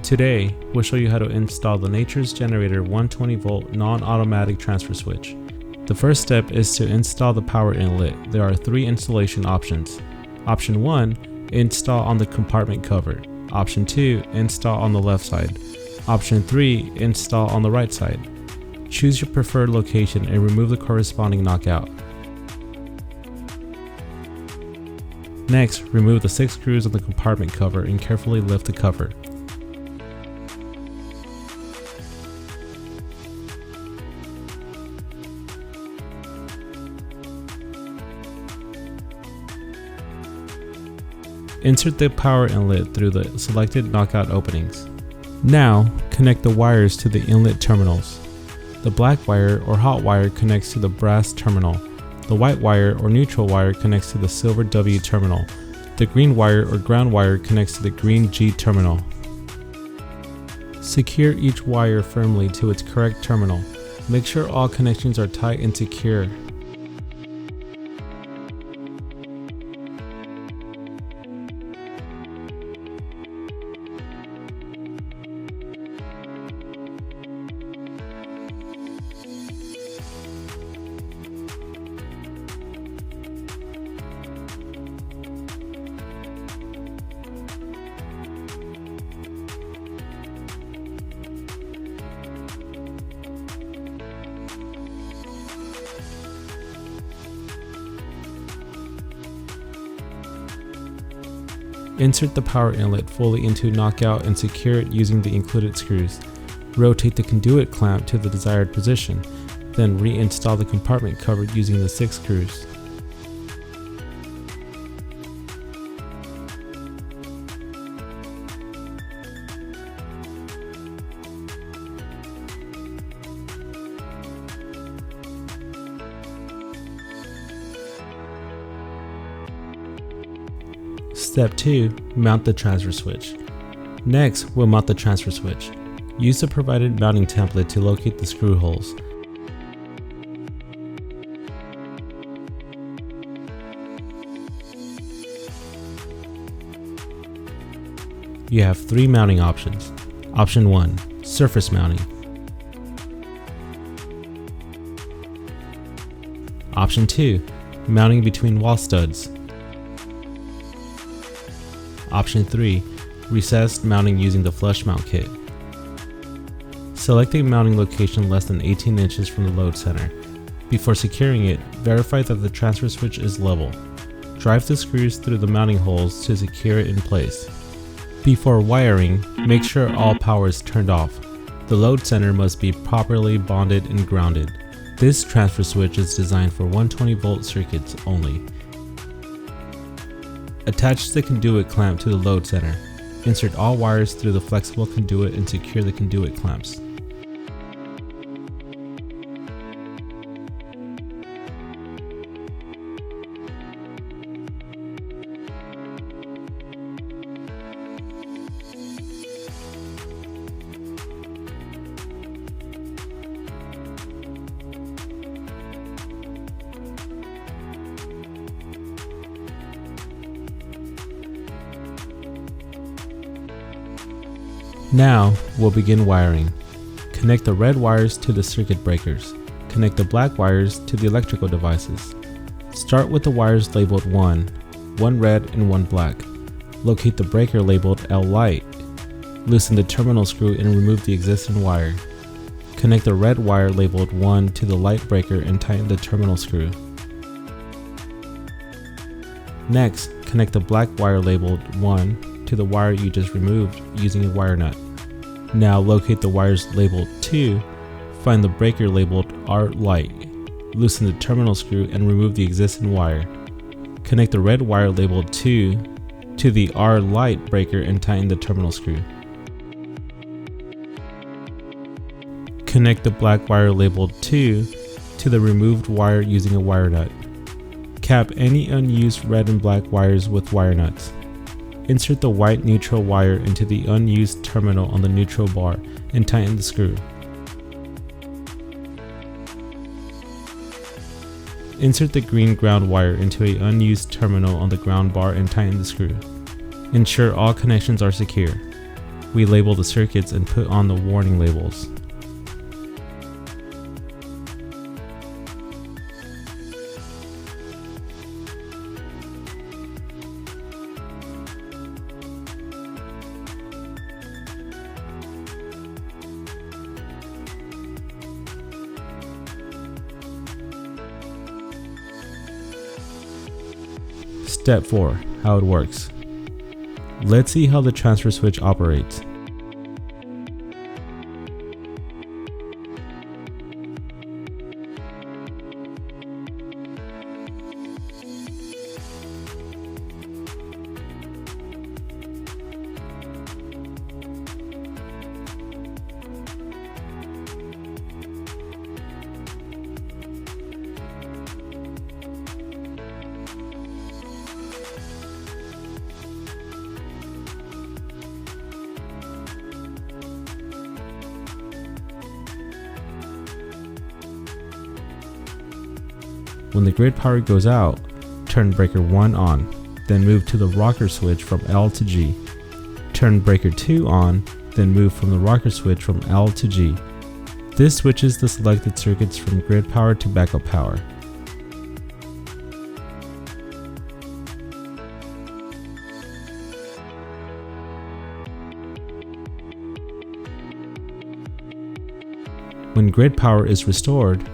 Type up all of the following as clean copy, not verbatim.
Today, we'll show you how to install the Nature's Generator 120-volt non-automatic transfer switch. The first step is to install the power inlet. There are 3 installation options. Option 1, install on the compartment cover. Option 2, install on the left side. Option 3, install on the right side. Choose your preferred location and remove the corresponding knockout. Next, remove the 6 screws on the compartment cover and carefully lift the cover. Insert the power inlet through the selected knockout openings. Now, connect the wires to the inlet terminals. The black wire or hot wire connects to the brass terminal. The white wire or neutral wire connects to the silver W terminal. The green wire or ground wire connects to the green G terminal. Secure each wire firmly to its correct terminal. Make sure all connections are tight and secure. Insert the power inlet fully into knockout and secure it using the included screws. Rotate the conduit clamp to the desired position, then reinstall the compartment cover using the 6 screws. Step 2. Mount the transfer switch. Next, we'll mount the transfer switch. Use the provided mounting template to locate the screw holes. You have 3 mounting options. Option 1. Surface mounting. Option 2. Mounting between wall studs. Option 3. Recessed mounting using the flush mount kit. Select a mounting location less than 18 inches from the load center. Before securing it, verify that the transfer switch is level. Drive the screws through the mounting holes to secure it in place. Before wiring, make sure all power is turned off. The load center must be properly bonded and grounded. This transfer switch is designed for 120-volt circuits only. Attach the conduit clamp to the load center. Insert all wires through the flexible conduit and secure the conduit clamps. Now, we'll begin wiring. Connect the red wires to the circuit breakers. Connect the black wires to the electrical devices. Start with the wires labeled 1 red and 1 black. Locate the breaker labeled L light. Loosen the terminal screw and remove the existing wire. Connect the red wire labeled 1 to the light breaker and tighten the terminal screw. Next, connect the black wire labeled 1 to the wire you just removed using a wire nut. Now locate the wires labeled 2, find the breaker labeled R light, loosen the terminal screw and remove the existing wire. Connect the red wire labeled 2 to the R light breaker and tighten the terminal screw. Connect the black wire labeled 2 to the removed wire using a wire nut. Cap any unused red and black wires with wire nuts. Insert the white neutral wire into the unused terminal on the neutral bar and tighten the screw. Insert the green ground wire into an unused terminal on the ground bar and tighten the screw. Ensure all connections are secure. we label the circuits and put on the warning labels. Step 4. How it works. Let's see how the transfer switch operates. When the grid power goes out, turn breaker 1 on, then move to the rocker switch from L to G. Turn breaker 2 on, then move from the rocker switch from L to G. This switches the selected circuits from grid power to backup power. When grid power is restored,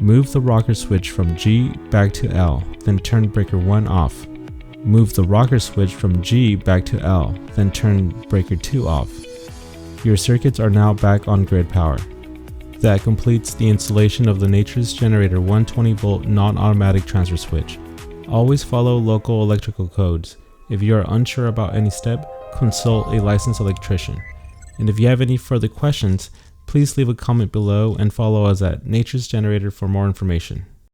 move the rocker switch from G back to L, then turn breaker 1 off. Move the rocker switch from G back to L, then turn breaker 2 off. Your circuits are now back on grid power. That completes the installation of the Nature's Generator 120 volt non-automatic transfer switch. Always follow local electrical codes. If you are unsure about any step, consult a licensed electrician. And if you have any further questions, please leave a comment below and follow us at Nature's Generator for more information.